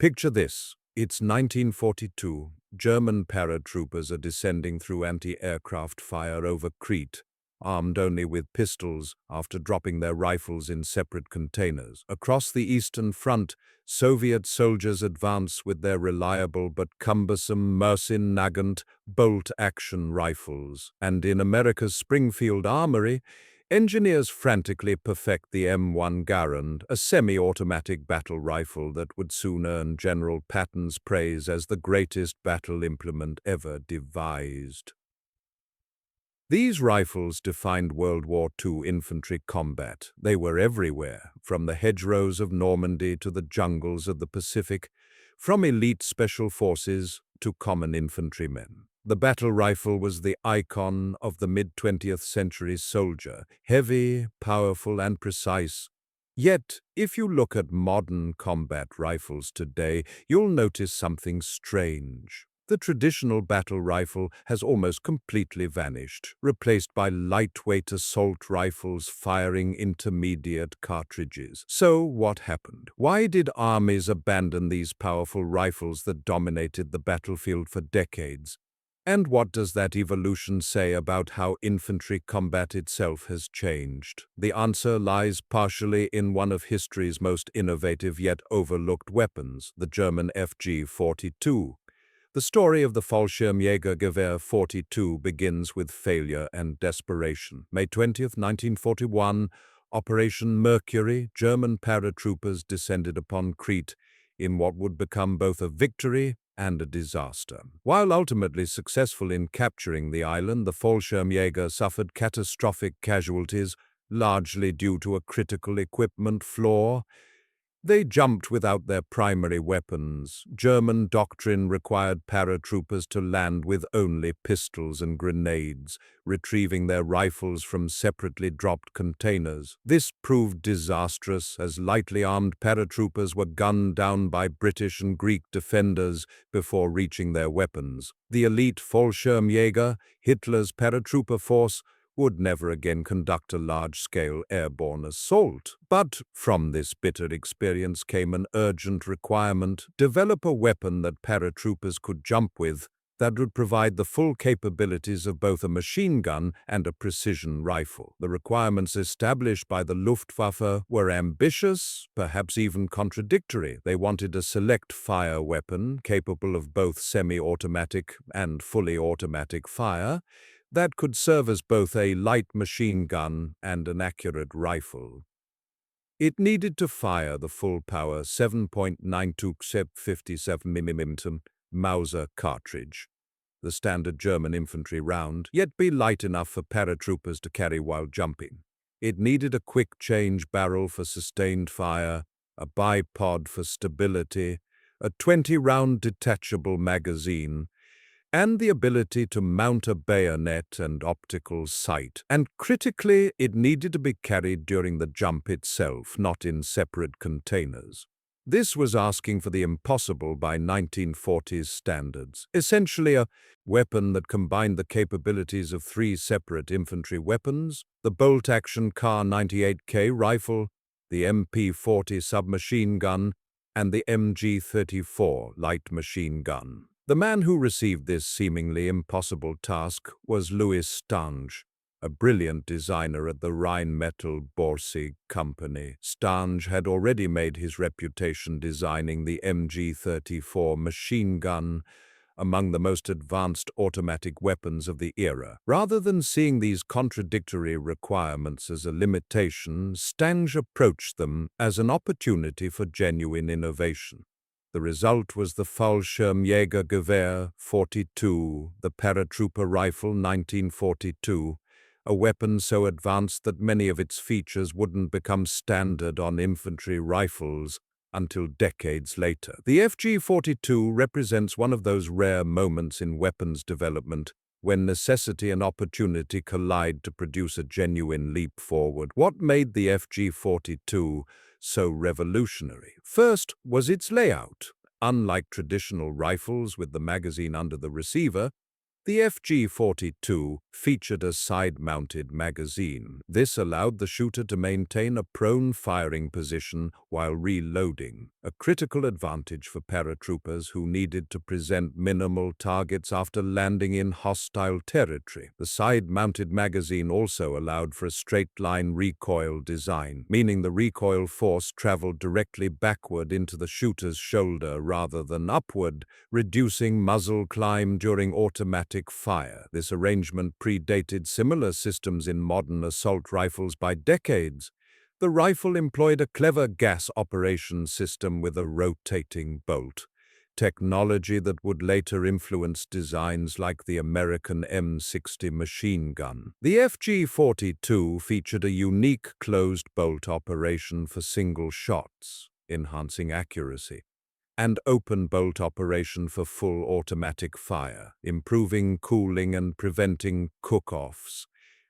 Picture this. It's 1942. German paratroopers are descending through anti-aircraft fire over Crete, armed only with pistols after dropping their rifles in separate containers. Across the Eastern Front, Soviet soldiers advance with their reliable but cumbersome Mersin-Nagant bolt-action rifles. And in America's Springfield Armory, engineers frantically perfect the M1 Garand, a semi-automatic battle rifle that would soon earn General Patton's praise as the greatest battle implement ever devised. These rifles defined World War II infantry combat. They were everywhere, from the hedgerows of Normandy to the jungles of the Pacific, from elite special forces to common infantrymen. The battle rifle was the icon of the mid-20th century soldier, heavy, powerful, and precise. Yet, if you look at modern combat rifles today, you'll notice something strange. The traditional battle rifle has almost completely vanished, replaced by lightweight assault rifles firing intermediate cartridges. So what happened? Why did armies abandon these powerful rifles that dominated the battlefield for decades? And what does that evolution say about how infantry combat itself has changed? The answer lies partially in one of history's most innovative yet overlooked weapons, the German FG-42. The story of the Fallschirmjägergewehr 42 begins with failure and desperation. May 20th, 1941, Operation Mercury, German paratroopers descended upon Crete in what would become both a victory and a disaster. While ultimately successful in capturing the island, the Fallschirmjäger suffered catastrophic casualties, largely due to a critical equipment flaw. They jumped without their primary weapons. German doctrine required paratroopers to land with only pistols and grenades, retrieving their rifles from separately dropped containers. This proved disastrous as lightly armed paratroopers were gunned down by British and Greek defenders before reaching their weapons. The elite Fallschirmjäger, Hitler's paratrooper force, would never again conduct a large-scale airborne assault. But from this bitter experience came an urgent requirement: develop a weapon that paratroopers could jump with that would provide the full capabilities of both a machine gun and a precision rifle. The requirements established by the Luftwaffe were ambitious, perhaps even contradictory. They wanted a select fire weapon capable of both semi-automatic and fully automatic fire, that could serve as both a light machine gun and an accurate rifle. It needed to fire the full-power 7.92 57mm Mauser cartridge, the standard German infantry round, yet be light enough for paratroopers to carry while jumping. It needed a quick-change barrel for sustained fire, a bipod for stability, a 20-round detachable magazine, and the ability to mount a bayonet and optical sight. And critically, it needed to be carried during the jump itself, not in separate containers. This was asking for the impossible by 1940s standards. Essentially a weapon that combined the capabilities of three separate infantry weapons: the bolt-action Kar-98K rifle, the MP-40 submachine gun, and the MG-34 light machine gun. The man who received this seemingly impossible task was Louis Stange, a brilliant designer at the Rheinmetall Borsig company. Stange had already made his reputation designing the MG-34 machine gun, among the most advanced automatic weapons of the era. Rather than seeing these contradictory requirements as a limitation, Stange approached them as an opportunity for genuine innovation. The result was the Fallschirmjägergewehr 42, the Paratrooper rifle 1942, a weapon so advanced that many of its features wouldn't become standard on infantry rifles until decades later. The FG-42 represents one of those rare moments in weapons development when necessity and opportunity collide to produce a genuine leap forward. What made the FG-42 so revolutionary? First was its layout. Unlike traditional rifles with the magazine under the receiver, The FG-42 featured a side-mounted magazine. This allowed the shooter to maintain a prone firing position while reloading, a critical advantage for paratroopers who needed to present minimal targets after landing in hostile territory. The side-mounted magazine also allowed for a straight-line recoil design, meaning the recoil force traveled directly backward into the shooter's shoulder rather than upward, reducing muzzle climb during automatic fire. This arrangement predated similar systems in modern assault rifles by decades. The rifle employed a clever gas operation system with a rotating bolt, technology that would later influence designs like the American M60 machine gun. The FG-42 featured a unique closed bolt operation for single shots, enhancing accuracy, and open bolt operation for full automatic fire, improving cooling and preventing cook-offs,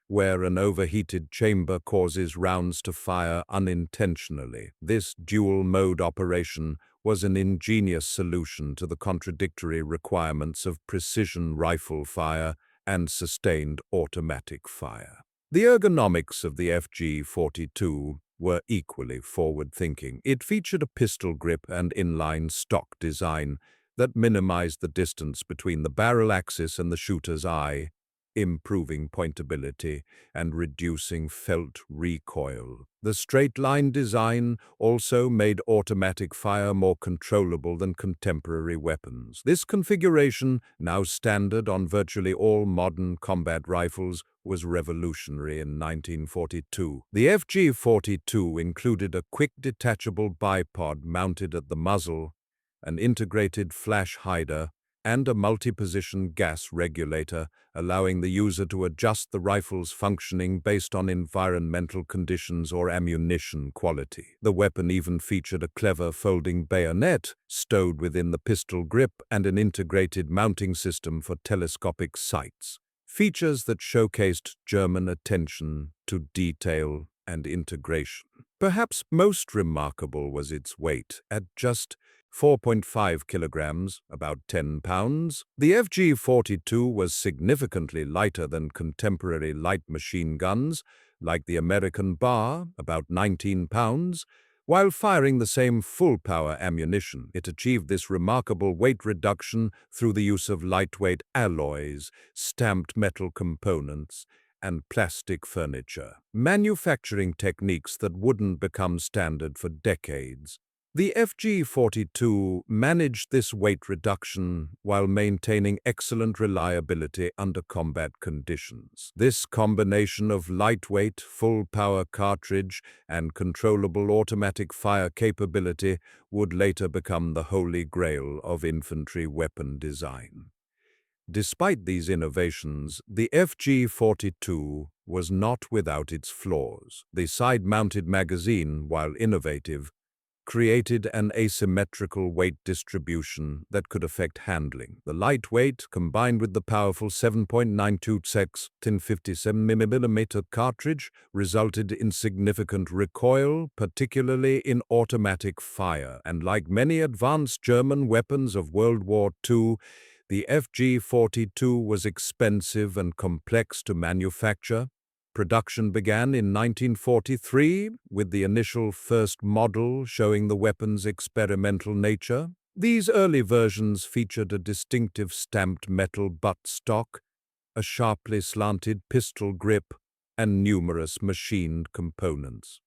where an overheated chamber causes rounds to fire unintentionally. This dual-mode operation was an ingenious solution to the contradictory requirements of precision rifle fire and sustained automatic fire. The ergonomics of the FG-42 were equally forward-thinking. It featured a pistol grip and inline stock design that minimized the distance between the barrel axis and the shooter's eye, improving pointability and reducing felt recoil. The straight-line design also made automatic fire more controllable than contemporary weapons. This configuration, now standard on virtually all modern combat rifles, was revolutionary in 1942. The FG-42 included a quick detachable bipod mounted at the muzzle, an integrated flash hider, and a multi-position gas regulator, allowing the user to adjust the rifle's functioning based on environmental conditions or ammunition quality. The weapon even featured a clever folding bayonet stowed within the pistol grip and an integrated mounting system for telescopic sights, features that showcased German attention to detail and integration. Perhaps most remarkable was its weight, at just 4.5 kilograms, about 10 pounds. The FG-42 was significantly lighter than contemporary light machine guns, like the American Bar, about 19 pounds. While firing the same full-power ammunition, it achieved this remarkable weight reduction through the use of lightweight alloys, stamped metal components, and plastic furniture, manufacturing techniques that wouldn't become standard for decades. The FG-42 managed this weight reduction while maintaining excellent reliability under combat conditions. This combination of lightweight, full-power cartridge and controllable automatic fire capability would later become the holy grail of infantry weapon design. Despite these innovations, the FG-42 was not without its flaws. The side-mounted magazine, while innovative, created an asymmetrical weight distribution that could affect handling. The lightweight, combined with the powerful 7.92 1057mm cartridge, resulted in significant recoil, particularly in automatic fire. And like many advanced German weapons of World War II, the FG-42 was expensive and complex to manufacture. Production began in 1943, with the initial first model showing the weapon's experimental nature. These early versions featured a distinctive stamped metal buttstock, a sharply slanted pistol grip, and numerous machined components.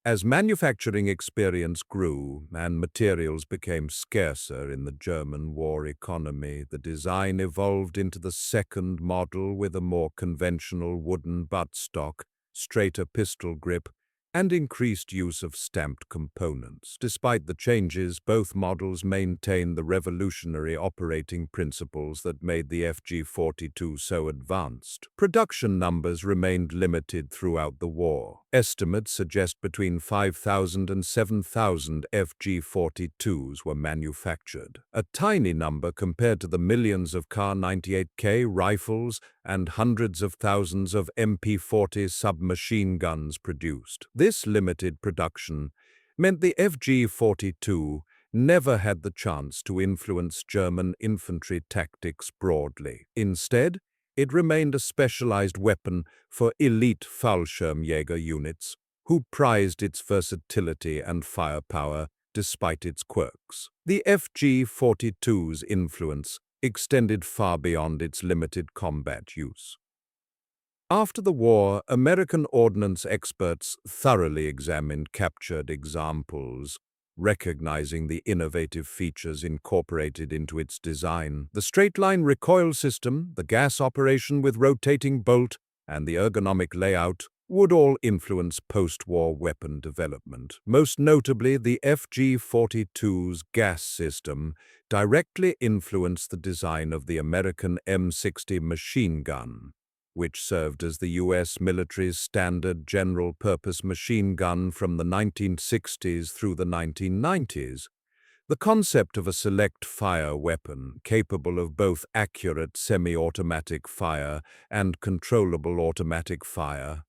As manufacturing experience grew and materials became scarcer in the German war economy, the design evolved into the second model with a more conventional wooden buttstock, straighter pistol grip, and increased use of stamped components. Despite the changes, both models maintained the revolutionary operating principles that made the FG-42 so advanced. Production numbers remained limited throughout the war. Estimates suggest between 5,000 and 7,000 FG-42s were manufactured, a tiny number compared to the millions of Kar-98K rifles and hundreds of thousands of MP-40 submachine guns produced. This limited production meant the FG-42 never had the chance to influence German infantry tactics broadly. Instead, it remained a specialized weapon for elite Fallschirmjäger units, who prized its versatility and firepower despite its quirks. The FG-42's influence extended far beyond its limited combat use. After the war, American ordnance experts thoroughly examined captured examples, recognizing the innovative features incorporated into its design. The straight-line recoil system, the gas operation with rotating bolt, and the ergonomic layout would all influence post-war weapon development. Most notably, the FG-42's gas system directly influenced the design of the American M60 machine gun, which served as the U.S. military's standard general-purpose machine gun from the 1960s through the 1990s. The concept of a select fire weapon capable of both accurate semi-automatic fire and controllable automatic fire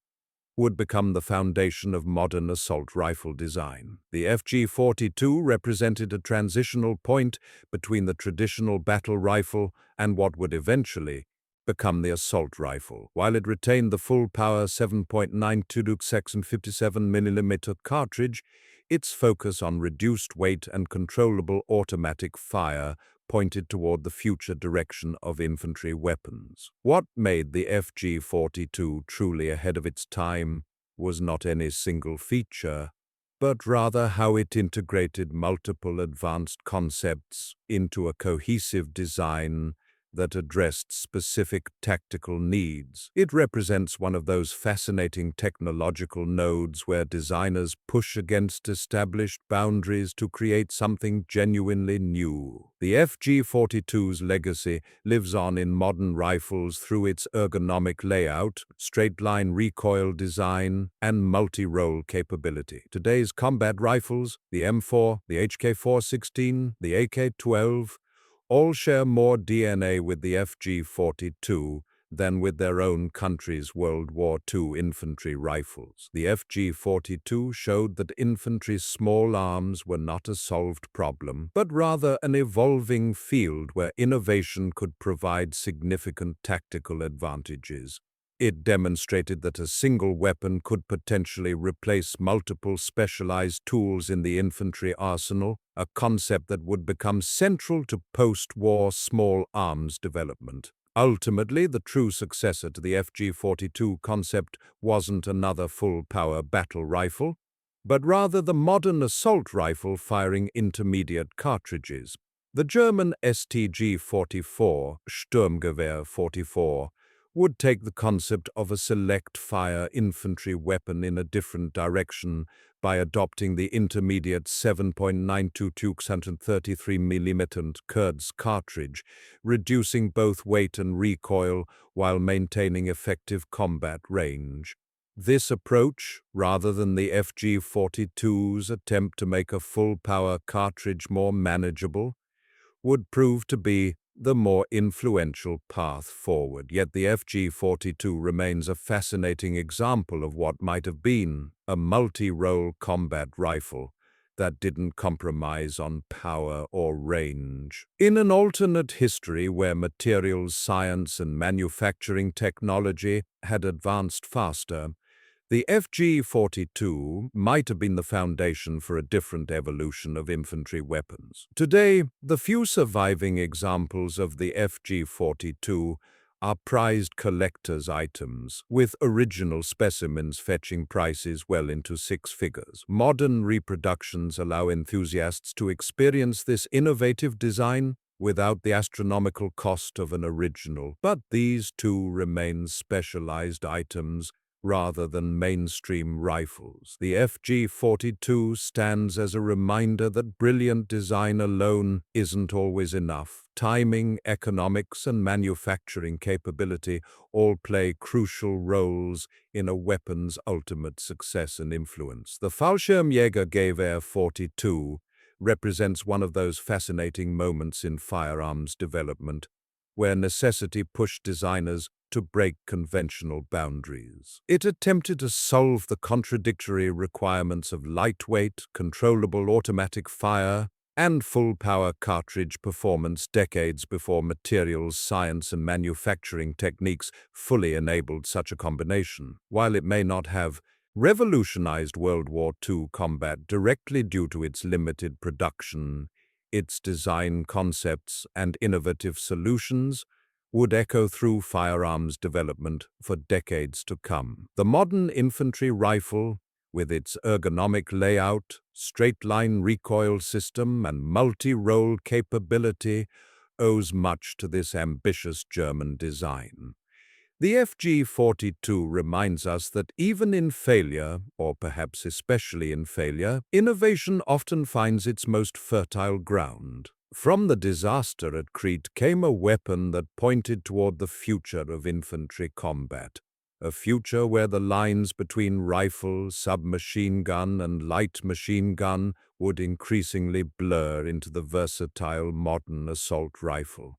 would become the foundation of modern assault rifle design. The FG-42 represented a transitional point between the traditional battle rifle and what would eventually become the assault rifle. While it retained the full-power 7.92 section 57mm cartridge, its focus on reduced weight and controllable automatic fire pointed toward the future direction of infantry weapons. What made the FG-42 truly ahead of its time was not any single feature, but rather how it integrated multiple advanced concepts into a cohesive design that addressed specific tactical needs. It represents one of those fascinating technological nodes where designers push against established boundaries to create something genuinely new. The FG-42's legacy lives on in modern rifles through its ergonomic layout, straight-line recoil design, and multi-role capability. Today's combat rifles, the M4, the HK416, the AK-12, all share more DNA with the FG-42 than with their own country's World War II infantry rifles. The FG-42 showed that infantry's small arms were not a solved problem, but rather an evolving field where innovation could provide significant tactical advantages. It demonstrated that a single weapon could potentially replace multiple specialized tools in the infantry arsenal, a concept that would become central to post-war small arms development. Ultimately, the true successor to the FG-42 concept wasn't another full-power battle rifle, but rather the modern assault rifle firing intermediate cartridges. The German STG-44, Sturmgewehr 44, would take the concept of a select-fire infantry weapon in a different direction by adopting the intermediate 7.92 233mm Kurz cartridge, reducing both weight and recoil while maintaining effective combat range. This approach, rather than the FG-42's attempt to make a full-power cartridge more manageable, would prove to be the more influential path forward. Yet the FG-42 remains a fascinating example of what might have been a multi-role combat rifle that didn't compromise on power or range. In an alternate history where materials science and manufacturing technology had advanced faster, the FG-42 might have been the foundation for a different evolution of infantry weapons. Today, the few surviving examples of the FG-42 are prized collector's items, with original specimens fetching prices well into six figures. Modern reproductions allow enthusiasts to experience this innovative design without the astronomical cost of an original. But these too remain specialized items rather than mainstream rifles. The FG-42 stands as a reminder that brilliant design alone isn't always enough. Timing, economics, and manufacturing capability all play crucial roles in a weapon's ultimate success and influence. The Fallschirmjäger 42 represents one of those fascinating moments in firearms development where necessity pushed designers to break conventional boundaries. It attempted to solve the contradictory requirements of lightweight, controllable automatic fire and full-power cartridge performance decades before materials science and manufacturing techniques fully enabled such a combination. While it may not have revolutionized World War II combat directly due to its limited production, its design concepts and innovative solutions would echo through firearms development for decades to come. The modern infantry rifle, with its ergonomic layout, straight-line recoil system, and multi-role capability, owes much to this ambitious German design. The FG-42 reminds us that even in failure, or perhaps especially in failure, innovation often finds its most fertile ground. From the disaster at Crete came a weapon that pointed toward the future of infantry combat, a future where the lines between rifle, submachine gun, and light machine gun would increasingly blur into the versatile modern assault rifle.